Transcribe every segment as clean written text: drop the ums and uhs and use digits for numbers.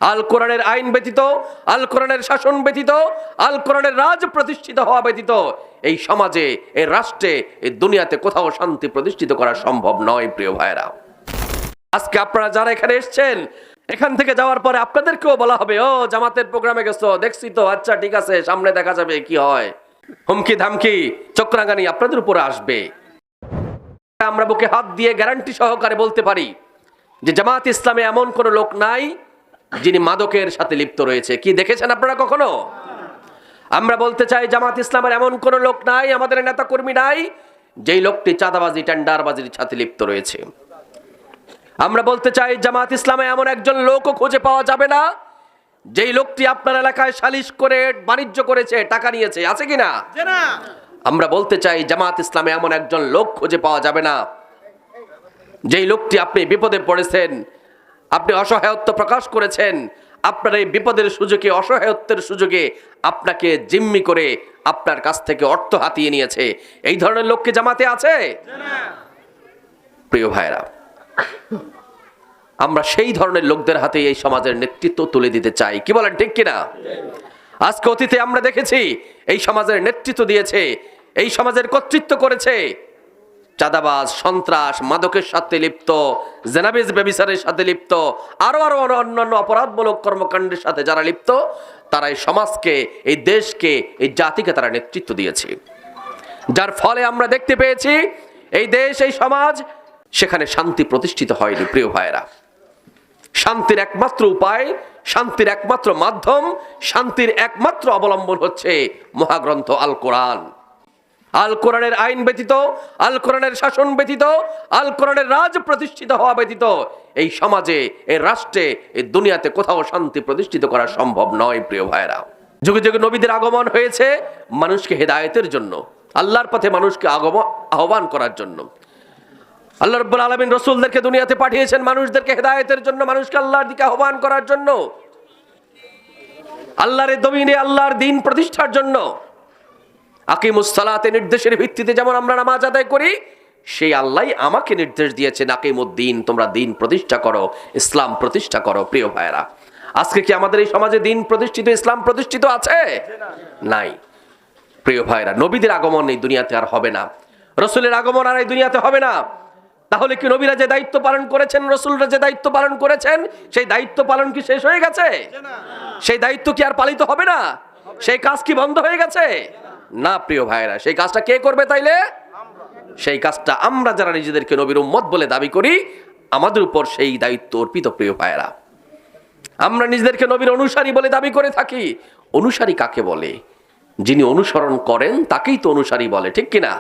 আল কোরআনের আইন ব্যতীত, আল কোরআনের শাসন ব্যতীত, আল কোরআনের রাজ প্রতিষ্ঠিত হওয়া ব্যতীত এই সমাজে, এই রাষ্ট্রে, এই দুনিয়াতে কোথাও শান্তি প্রতিষ্ঠিত করা সম্ভব নয়। প্রিয় ভাইয়েরা, আজকে আপনারা যারা এখানে এসেছেন, এখান থেকে যাওয়ার পরে আপনাদেরকেও বলা হবে, ও জামাতের প্রোগ্রামে গেছো, দেখছি তো, আচ্ছা ঠিক আছে, সামনে দেখা যাবে কি হয়। হুমকি ধামকি, চক্রাঙ্গানি আপনাদের উপরে আসবে। আমরা বুকে হাত দিয়ে গ্যারান্টি সহকারে বলতে পারি যে জামাত ইসলামে এমন কোন লোক নাই যিনি মাদকের সাথে লিপ্ত রয়েছে। কি দেখেছেন আপনারা কখনো? আমরা বলতে চাই জামাত ইসলামের এমন কোন লোক নাই, আমাদের নেতা কর্মী নাই যেই লোকটি চাঁদাবাজি, টেন্ডারবাজির সাথে লিপ্ত রয়েছে। আমরা বলতে চাই জামাত ইসলামে এমন একজন লোকও খুঁজে পাওয়া যাবে না যেই লোকটি আপনার এলাকায় সালিশ করে বাণিজ্য করেছে, টাকা নিয়েছে। আছে কিনা? আমরা বলতে চাই জামাত ইসলামে এমন একজন লোক খুঁজে পাওয়া যাবে না যেই লোকটি আপনি বিপদে পড়েছেন, আপনি অসহায়ত্ব প্রকাশ করেছেন, আপনার এই বিপদের সুযোগে, অসহায়ত্বের সুযোগে আপনাকে জিম্মি করে আপনার কাছ থেকে অর্থ হাতিয়ে নিয়েছে। এই ধরনের লোক কি জামাতে আছে? প্রিয় ভাইরা, আমরা সেই ধরনের লোকদের হাতে এই সমাজের নেতৃত্ব তুলে দিতে চাই। কি বলেন, ঠিক কিনা? আজকে অতীতে আমরা দেখেছি এই সমাজের নেতৃত্ব দিয়েছে, এই সমাজের কর্তৃত্ব করেছে চাঁদাবাজ, সন্ত্রাস, মাদকের সাথে লিপ্ত, জেনাবেজ ব্যভিচারের সাথে লিপ্ত, আরো অন্যান্য অপরাধমূলক কর্মকাণ্ডের সাথে যারা লিপ্ত, তারা এই সমাজকে, এই দেশকে, এই জাতিকে তারা নেতৃত্ব দিয়েছে। যার ফলে আমরা দেখতে পেয়েছি এই দেশ, এই সমাজ, সেখানে শান্তি প্রতিষ্ঠিত হয়নি। প্রিয় ভাইয়েরা, শান্তির একমাত্র উপায়, শান্তির একমাত্র মাধ্যম, শান্তির একমাত্র অবলম্বন হচ্ছে মহাগ্রন্থ আল কোরআন। আল কোরআনের আইন ব্যতীত, আল কোরআনের শাসন ব্যতীত, আল কোরআনের রাজ প্রতিষ্ঠিত হওয়া ব্যতীত এই সমাজে, এই রাষ্ট্রে, এই দুনিয়াতে কোথাও শান্তি প্রতিষ্ঠিত করা সম্ভব নয়। প্রিয় ভাইয়েরা, যুগে যুগে নবীদের আগমন হয়েছে মানুষকে হেদায়েতের জন্য, আল্লাহর পথে মানুষকে আহ্বান করার জন্য। আল্লাহ রাব্বুল আলামিন রাসূলদেরকে দুনিয়াতে পাঠিয়েছেন মানুষদেরকে হেদায়েতের জন্য, মানুষকে আল্লাহর দিকে আহ্বান করার জন্য, আল্লাহর জমিনে আল্লাহর দ্বীন প্রতিষ্ঠার জন্য। আকিমুস সালাতে নির্দেশের ভিত্তিতে যেমন আমরা নামাজ আদায় করি, সেই আল্লাহই আমাকে নির্দেশ দিয়েছেন আকিমুদ্দিন, তোমরা দ্বীন প্রতিষ্ঠা করো, ইসলাম প্রতিষ্ঠা করো। প্রিয় ভাইরা, আজকে কি আমাদের এই সমাজে দ্বীন প্রতিষ্ঠিত, ইসলাম প্রতিষ্ঠিত আছে? নাই। প্রিয় ভাইরা, নবীদের আগমন এই দুনিয়াতে আর হবে না, রাসূলের আগমন আর এই দুনিয়াতে হবে না। তাহলে কি নবীরা যে দায়িত্ব পালন করেছেন, রাসূলরা যে দায়িত্ব পালন করেছেন, সেই দায়িত্ব পালন কি শেষ হয়ে গেছে? সেই দায়িত্ব কি আর পালিত হবে না? সেই কাজ কি বন্ধ হয়ে গেছে? না প্রিয় ভাইরা, সেই কাজটা কে করবে তাইলে? সেই কাজটা আমরা যারা নিজেদেরকে নবীর উম্মত বলে দাবি করি, আমাদের উপর সেই দায়িত্ব অর্পিত। প্রিয় ভাইরা, আমরা নিজেদেরকে নবীর অনুসারী বলে দাবি করে থাকি। অনুসারী কাকে বলে? যিনি অনুসরণ করেন তাকেই তো অনুসারী বলে, ঠিক কিনা?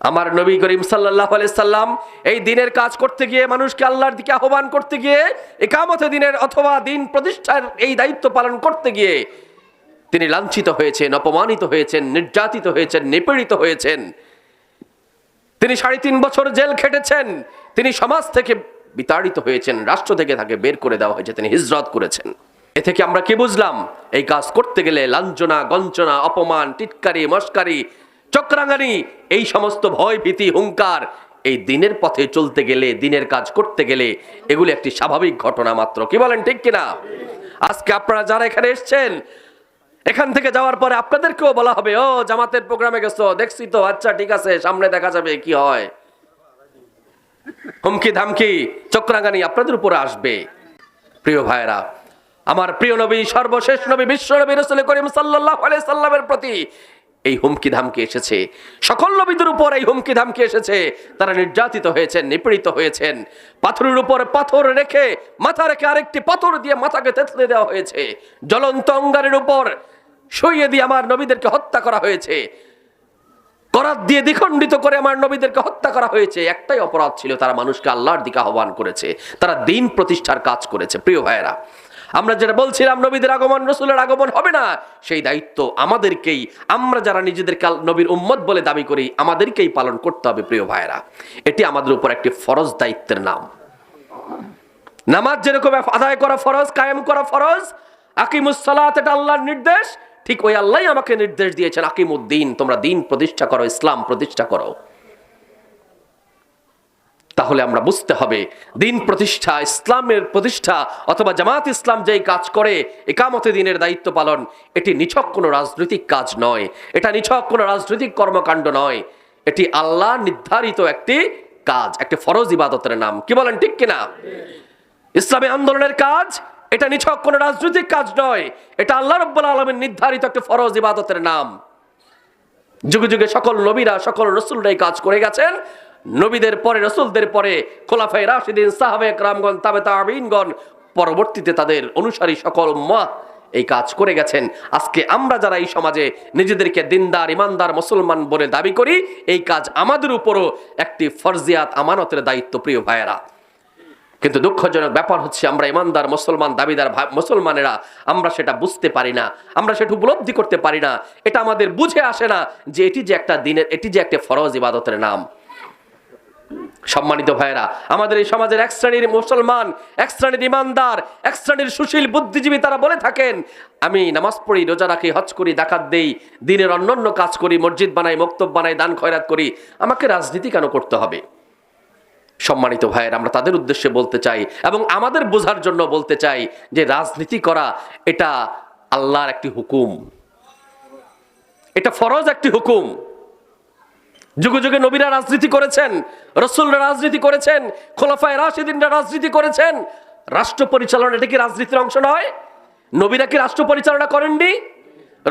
আমার নবী করিম সাল্লাল্লাহু আলাইহি সাল্লাম এই দ্বীনের কাজ করতে গিয়ে, মানুষকে আল্লাহর দিকে আহ্বান করতে গিয়ে, ইকামতে দ্বীনের অথবা দ্বীন প্রতিষ্ঠার এই দায়িত্ব পালন করতে গিয়ে তিনি লাঞ্ছিত হয়েছেন, অপমানিত হয়েছেন, নির্যাতিত হয়েছেন, নিপীড়িত হয়েছেন। তিনি 3.5 বছর জেল খেটেছেন, তিনি সমাজ থেকে বিতাড়িত হয়েছেন, রাষ্ট্র থেকে তাকে বের করে দেওয়া হয়েছে, তিনি হিজরত করেছেন। এ থেকে আমরা কি বুঝলাম? এই কাজ করতে গেলে লাঞ্ছনা, গঞ্চনা, অপমান, টিটকারি, মস্কারি, চক্রাঙ্গানি, এই সমস্ত ভয়, ভীতি, হুঙ্কার, এই দ্বীনের পথে চলতে গেলে, দ্বীনের কাজ করতে গেলে এগুলি একটি স্বাভাবিক ঘটনা মাত্র। কি বলেন, ঠিক কিনা? আজকে আপনারা যারা এখানে এসেছেন, এখান থেকে যাওয়ার পরে আপনাদেরকেও বলা হবে, ও জামাতের প্রোগ্রামে গেছো, দেখছি তো, আচ্ছা ঠিক আছে, সামনে দেখা যাবে কি হয়। হুমকি ধামকি, চক্রাঙ্গানি আপনাদের উপরে আসবে। প্রিয় ভাইরা, আমার প্রিয় নবী, সর্বশেষ নবী, বিশ্ব নবী রাসূল করিম সাল্লাল্লাহু আলাইহি সাল্লামের প্রতি এই হুমকি ধামকি এসেছে। সকল নবীদের উপর এই হুমকি ধামকি এসেছে। তারা নির্যাতিত হয়েছেন, নিপীড়িত হয়েছেন। পাথরের উপর পাথর রেখে, মাথা রেখে আরেকটি পাথর দিয়ে মাথাকে থেতলে দেওয়া হয়েছে। জ্বলন্ত অঙ্গারের উপর শুইয়ে দিয়ে আমার নবীদেরকে হত্যা করা হয়েছে। করাত দিয়ে দ্বিখণ্ডিত করে আমার নবীদেরকে হত্যা করা হয়েছে। একটাই অপরাধ ছিল, তারা মানুষকে আল্লাহর দিকে আহ্বান করেছে, তারা দ্বীন প্রতিষ্ঠার কাজ করেছে। প্রিয় ভাইয়েরা, আমরা যেটা বলছিলাম নবীদের আগমন, রাসূলের আগমন হবে না, সেই দায়িত্ব আমাদেরকেই, আমরা যারা নিজেদেরকে নবীর উম্মত বলে দাবি করি, আমাদেরকেই পালন করতে হবে। প্রিয় ভাইয়েরা, এটি আমাদের উপর একটি ফরজ দায়িত্বের নাম। নামাজ যেরকম আদায় করা ফরজ, কায়েম করা ফরজ, আকিমুস সালাত এটা আল্লাহর নির্দেশ, ঠিক ওই আল্লাহই আমাকে নির্দেশ দিয়েছেন আকিমুদ্দিন, তোমরা দ্বীন প্রতিষ্ঠা করো, ইসলাম প্রতিষ্ঠা করো। তাহলে আমরা বুঝতে হবে দিন প্রতিষ্ঠা, ইসলামের প্রতিষ্ঠা অথবা জামাত ইসলাম যেই কাজ করে, ইকামতে দিনের দায়িত্ব পালন, এটি নিছক কোনো রাজনৈতিক কাজ নয়, এটা নিছক কোনো রাজনৈতিক কর্মকাণ্ড নয়, এটি আল্লাহ নির্ধারিত একটি কাজ, একটি ফরজ ইবাদতের নাম। কি বলেন, ঠিক কিনা? ইসলামী আন্দোলনের কাজ এটা নিছক কোনো রাজনৈতিক কাজ নয়, এটা আল্লাহ রাব্বুল আলামিন নির্ধারিত একটা ফরজ ইবাদতের নাম। যুগে যুগে সকল নবীরা, সকল রাসূলরা এই কাজ করে গেছেন। নবীদের পরে, রাসূলদের পরে খোলাফায়ে রাশিদিন, সাহাবায়ে কেরামগণ, তাবে তাবেঈনগণ, পরবর্তীতে তাদের অনুসারী সকল উম্মাহ এই কাজ করে গেছেন। আজকে আমরা যারা এই সমাজে নিজেদেরকে দিনদার, ইমানদার মুসলমান বলে দাবি করি, এই কাজ আমাদের উপরও একটি ফরজিয়াত, আমানতের দায়িত্ব প্রিয় ভাইয়েরা। কিন্তু দুঃখজনক ব্যাপার হচ্ছে আমরা ইমানদার মুসলমান, দাবিদার মুসলমানেরা আমরা সেটা বুঝতে পারি না, আমরা সেটা উপলব্ধি করতে পারি না, এটা আমাদের বুঝে আসে না যে এটি যে একটা দিনের, এটি যে একটা ফরজ ইবাদতের নাম। সম্মানিত ভাইয়েরা, আমাদের এই সমাজের এক শ্রেণীর মুসলমান, এক শ্রেণীর ইমানদার, এক শ্রেণীর সুশীল বুদ্ধিজীবী তারা বলে থাকেন, আমি নামাজ পড়ি, রোজা রাখি, হজ করি, যাকাত দেই, দিনের অন্যান্য কাজ করি, মসজিদ বানাই, মক্তব বানাই, দান খয়রাত করি, আমাকে রাজনীতি কেন করতে হবে? সম্মানিত ভাইয়েরা, আমরা তাদের উদ্দেশ্যে বলতে চাই এবং আমাদের বোঝার জন্য বলতে চাই যে রাজনীতি করা এটা আল্লাহর একটি হুকুম, এটা ফরজ একটি হুকুম। যুগে যুগে নবীরা রাজনীতি করেছেন, রাসূলরা রাজনীতি করেছেন, খোলাফায়ে রাশিদিনরা রাজনীতি করেছেন। রাষ্ট্র পরিচালনা এটা কি রাজনীতির অংশ নয়? নবীরা কি রাষ্ট্র পরিচালনা করেননি?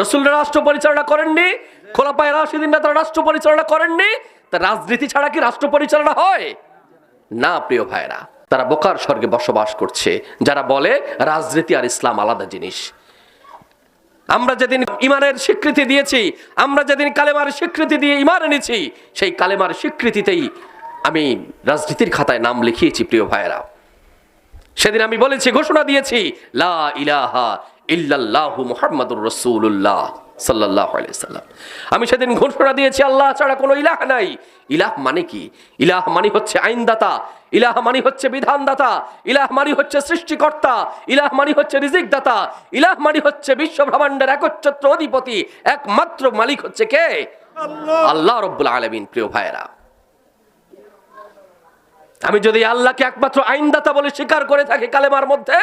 রাসূলরা রাষ্ট্র পরিচালনা করেননি? খোলাফায়ে রাশিদিনরা তারা রাষ্ট্র পরিচালনা করেননি? তা রাজনীতি ছাড়া কি রাষ্ট্র পরিচালনা হয়? না প্রিয় ভাইরা, তারা বোকার স্বর্গে বসবাস করছে যারা বলে রাজনীতি আর ইসলাম আলাদা জিনিস। আমরা যেদিন ইমানের স্বীকৃতি দিয়েছি, আমরা যেদিন কালেমার স্বীকৃতি দিয়ে ইমান এনেছি, সেই কালেমার স্বীকৃতিতেই আমি রাজনীতির খাতায় নাম লিখিয়েছি প্রিয় ভাইরা। সেদিন আমি বলেছি, ঘোষণা দিয়েছি, লা ইলাহা ইল্লাল্লাহু মুহাম্মাদুর রাসূলুল্লাহ সাল্লাল্লাহু আলাইহি সাল্লাম। আমি সেদিন ঘোষণা দিয়েছি আল্লাহ ছাড়া কোনো ইলাহ নাই। ইলাহ মানে কি? ইলাহ মানে হচ্ছে আইনদাতা, ইলাহ মানে হচ্ছে বিধানদাতা, ইলাহ মানে হচ্ছে সৃষ্টিকর্তা, ইলাহ মানে হচ্ছে রিজিক দাতা, ইলাহ মানে হচ্ছে বিশ্ব ব্রহ্মাণ্ডের একচ্ছত্র অধিপতি, একমাত্র মালিক হচ্ছে কে? আল্লাহ রাব্বুল আলামিন। প্রিয় ভাইয়েরা, আমি যদি আল্লাহকে একমাত্র আইনদাতা বলে স্বীকার করে থাকি কালেমার মধ্যে,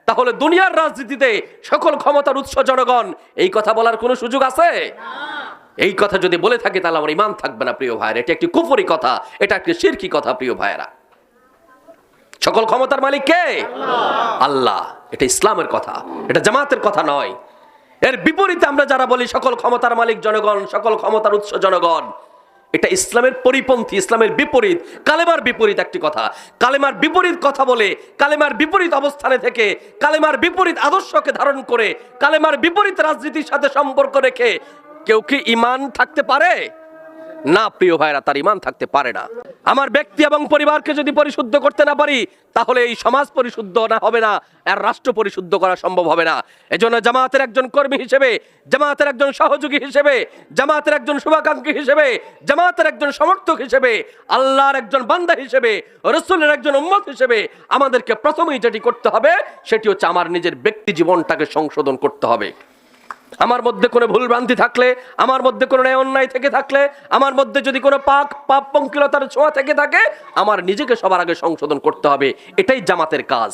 তাহলে দুনিয়ার রাজনীতিতে সকল ক্ষমতার উৎস জনগণ, এই কথা বলার কোনো সুযোগ আছে? এই কথা যদি বলে থাকে তাহলে আমার ঈমান থাকবে না প্রিয় ভাইয়েরা। এটা একটি কুফরি কথা, এটা একটি শিরকি কথা প্রিয় ভাইয়েরা। সকল ক্ষমতার মালিক কে? আল্লাহ। এটা ইসলামের কথা, এটা জামাতের কথা নয়। এর বিপরীতে আমরা যারা বলি সকল ক্ষমতার মালিক জনগণ, সকল ক্ষমতার উৎস জনগণ, এটা ইসলামের পরিপন্থী, ইসলামের বিপরীত, কালেমার বিপরীত একটি কথা। কালেমার বিপরীত কথা বলে, কালেমার বিপরীত অবস্থানে থেকে, কালেমার বিপরীত আদর্শকে ধারণ করে, কালেমার বিপরীত রাজনীতির সাথে সম্পর্ক রেখে কেউ কি ঈমান থাকতে পারে? না প্রিয় ভাইরা, তার ঈমান থাকতে পারে না। আমার ব্যক্তি এবং পরিবারকে যদি পরিশুদ্ধ করতে না পারি, তাহলে এই সমাজ পরিশুদ্ধ না হবে না, আর রাষ্ট্র পরিশুদ্ধ করা সম্ভব হবে না। এজন্য জামাতের একজন কর্মী হিসেবে, জামাতের একজন সহযোগী হিসেবে, জামাতের একজন শুভাকাঙ্ক্ষী হিসেবে, জামাতের একজন সমর্থক হিসেবে, আল্লাহর একজন বান্দা হিসেবে, রাসূলের একজন উম্মত হিসেবে আমাদেরকে প্রথমেই যেটি করতে হবে সেটি হচ্ছে আমার নিজের ব্যক্তি জীবনটাকে সংশোধন করতে হবে। আমার মধ্যে কোনো ভুল ভ্রান্তি থাকলে, আমার মধ্যে কোনো ন্যায় অন্যায় থেকে থাকলে, আমার মধ্যে যদি কোনো পাপ পঙ্কিলতার ছোঁয়া থেকে থাকে, আমার নিজেকে সবার আগে সংশোধন করতে হবে। এটাই জামাতের কাজ,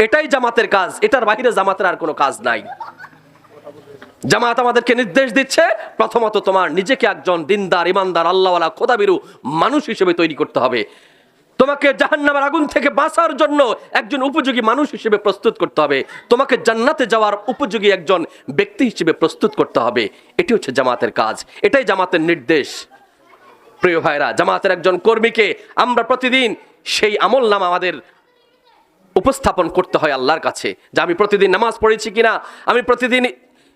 এটাই জামাতের কাজ। এটার বাইরে জামাতের আর কোনো কাজ নাই। জামাত আমাদেরকে নির্দেশ দিচ্ছে, প্রথমত তোমার নিজেকে একজন দিনদার, ইমানদার, আল্লাহওয়ালা, খোদাবিরু মানুষ হিসেবে তৈরি করতে হবে। তোমাকে জাহান্নামের আগুন থেকে বাঁচার জন্য একজন উপযোগী মানুষ হিসেবে প্রস্তুত করতে হবে। তোমাকে জান্নাতে যাওয়ার উপযোগী একজন ব্যক্তি হিসেবে প্রস্তুত করতে হবে। এটি হচ্ছে জামাতের কাজ, এটাই জামাতের নির্দেশ। প্রিয় ভাইরা, জামাতের একজন কর্মীকে আমরা প্রতিদিন সেই আমলনামা আমাদের উপস্থাপন করতে হয় আল্লাহর কাছে, যে আমি প্রতিদিন নামাজ পড়েছি কিনা, আমি প্রতিদিন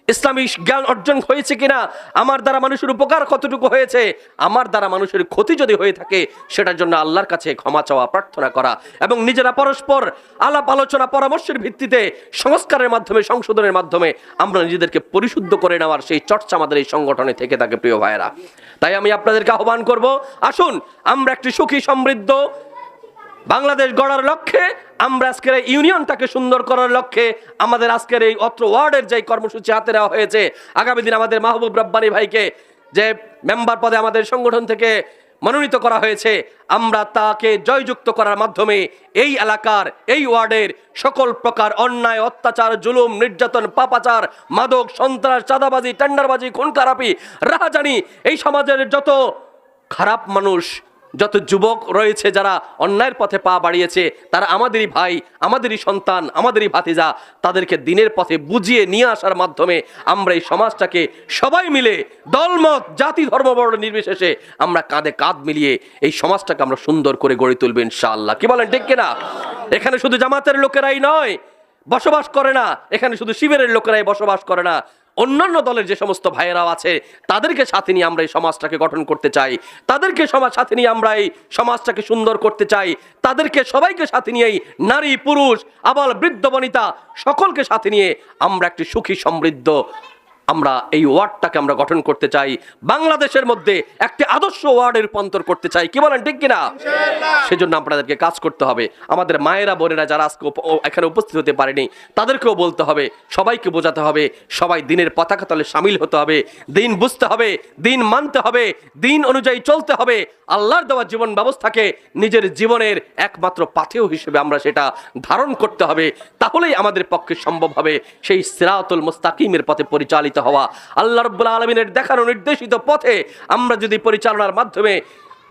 ইসলামী জ্ঞান অর্জন হয়েছে কিনা, আমার দ্বারা মানুষের উপকার কতটুকু হয়েছে, আমার দ্বারা মানুষের ক্ষতি যদি হয়ে থাকে সেটার জন্য আল্লাহর কাছে ক্ষমা চাওয়া, প্রার্থনা করা, এবং নিজেরা পরস্পর আলাপ আলোচনা পরামর্শের ভিত্তিতে সংস্কারের মাধ্যমে, সংশোধনের মাধ্যমে আমরা নিজেদেরকে পরিশুদ্ধ করে নেওয়ার সেই চর্চা আমাদের এই সংগঠনে থেকে থাকে প্রিয় ভাইয়েরা। তাই আমি আপনাদেরকে আহ্বান করব, আসুন আমরা একটি সুখী সমৃদ্ধ বাংলাদেশ গড়ার লক্ষ্যে, আমরা আজকের এই ইউনিয়নটাকে সুন্দর করার লক্ষ্যে আমাদের আজকের এই অত্র ওয়ার্ডের যে কর্মসূচি হাতে নেওয়া হয়েছে, আগামী দিন আমাদের মাহবুব রাব্বানী ভাইকে যে মেম্বার পদে আমাদের সংগঠন থেকে মনোনীত করা হয়েছে, আমরা তাকে জয়যুক্ত করার মাধ্যমে এই এলাকার এই ওয়ার্ডের সকল প্রকার অন্যায়, অত্যাচার, জুলুম, নির্যাতন, পাপাচার, মাদক, সন্ত্রাস, চাঁদাবাজি, টেন্ডারবাজি, খুন খারাপি, রাহাজানি, এই সমাজের যত খারাপ মানুষ, যত যুবক রয়েছে যারা অন্যায়ের পথে পা বাড়িয়েছে, তারা আমাদেরই ভাই, আমাদেরই সন্তান, আমাদেরই ভাতিজা, তাদেরকে দিনের পথে বুঝিয়ে নিয়ে আসার মাধ্যমে আমরা এই সমাজটাকে সবাই মিলে দলমত, জাতি, ধর্ম, বর্ণ নির্বিশেষে আমরা কাঁধে কাঁধ মিলিয়ে এই সমাজটাকে আমরা সুন্দর করে গড়ে তুলব ইনশাআল্লাহ। কি বলেন, ঠিক কিনা? এখানে শুধু জামাতের লোকেরাই নয় বসবাস করে না, এখানে শুধু শিবিরের লোকেরাই বসবাস করে না, অন্যান্য দলের যে সমস্ত ভাইয়েরাও আছে তাদেরকে সাথে নিয়ে আমরা এই সমাজটাকে গঠন করতে চাই, তাদেরকে সাথে নিয়ে আমরা এই সমাজটাকে সুন্দর করতে চাই, তাদেরকে সবাইকে সাথে নিয়েই নারী, পুরুষ, আবাল, বৃদ্ধ, বনিতা সকলকে সাথে নিয়ে আমরা একটি সুখী সমৃদ্ধ আমরা এই ওয়ার্ডটাকে আমরা গঠন করতে চাই, বাংলাদেশের মধ্যে একটি আদর্শ ওয়ার্ডে রূপান্তর করতে চাই। কি বলেন, ঠিক কিনা? সেজন্য আপনাদেরকে কাজ করতে হবে। আমাদের মায়েরা, বোনেরা যারা আজকে এখানে উপস্থিত হতে পারেনি তাদেরকেও বলতে হবে, সবাইকে বোঝাতে হবে, সবাই দিনের পতাকা তলে সামিল হতে হবে, দিন বুঝতে হবে, দিন মানতে হবে, দিন অনুযায়ী চলতে হবে, আল্লাহর দেওয়া জীবন ব্যবস্থাকে নিজের জীবনের একমাত্র পাথেয় হিসেবে আমরা সেটা ধারণ করতে হবে। তাহলেই আমাদের পক্ষে সম্ভব হবে সেই সিরাতুল মুস্তাকিমের পথে পরিচালিত হওয়া। আল্লাহ রাব্বুল আলামিনের দেখানো নির্দেশিত পথে আমরা যদি পরিচালনার মাধ্যমে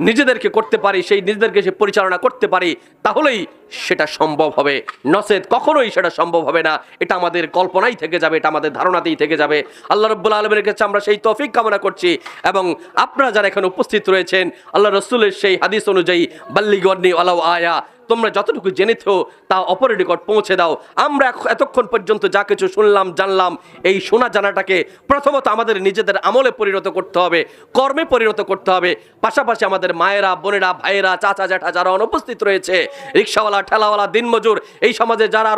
নিজেদেরকে করতে পারি, সেই নিজেদেরকে সে পরিচালনা করতে পারি, তাহলেই সেটা সম্ভব হবে, নচেত কখনোই সেটা সম্ভব হবে না। এটা আমাদের কল্পনাই থেকে যাবে, এটা আমাদের ধারণাতেই থেকে যাবে। আল্লাহ রাব্বুল আলামিনের কাছে আমরা সেই তৌফিক কামনা করছি। এবং আপনারা যারা এখানে উপস্থিত রয়েছেন, আল্লাহ রাসূলের সেই হাদিস অনুযায়ী বাল্লিগনি ওয়ালাউ আয়া, তোমরা যতটুকু জেনেছো তা অপরের নিকট পৌঁছে দাও। আমরা এতক্ষণ পর্যন্ত যা কিছু শুনলাম, জানলাম, এই শোনা জানাটাকে প্রথমত আমাদের নিজেদের আমলে পরিণত করতে হবে, কর্মে পরিণত করতে হবে। পাশাপাশি আমাদের মায়েরা, বোনেরা, ভাইয়েরা, চাচা, জ্যাঠা যারা অনুপস্থিত রয়েছে, রিক্সাওয়ালা, ঠেলাওয়ালা, দিনমজুর, এই সমাজে যারা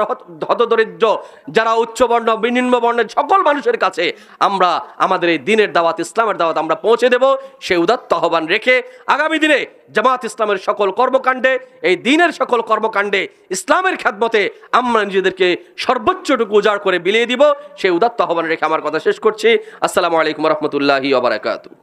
হতদরিদ্র, যারা উচ্চবর্ণ, নিম্ন বর্ণের সকল মানুষের কাছে আমরা আমাদের এই দিনের দাওয়াত, ইসলামের দাওয়াত আমরা পৌঁছে দেব। সেই উদাত্ত আহ্বান রেখে আগামী দিনে জামাত ইসলামের সকল কর্মকাণ্ডে, এই দিনের সকল কর্মকাণ্ডে, ইসলামের খেদমতে আমরা নিজেদেরকে সর্বোচ্চটুকু উজাড় করে বিলিয়ে দিব। সেই উদাত্ত আহ্বান রেখে আমার কথা শেষ করছি। আসসালামু আলাইকুম ওয়া রাহমাতুল্লাহি ওয়া বারাকাতুহু।